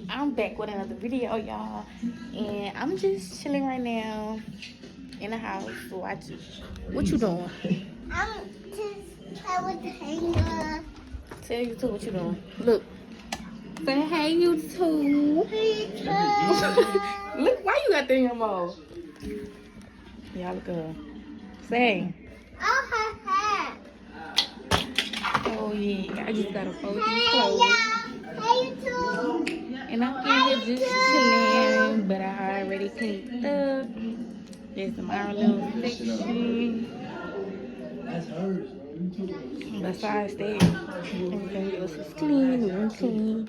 I'm back with another video, y'all, and I'm just chilling right now in the house watching. What you doing? I'm just I was hanger. Tell you too what you doing. Look, say hey you too. Look, why you got the in your mouth? Y'all look good. Say. Oh, her hair. Oh yeah, I just gotta fold these Hey, clothes. yeah. Hey, you too. And I'm in here just chilling, but I already cleaned up. There's my little section. Besides that, everything else is clean, the room clean.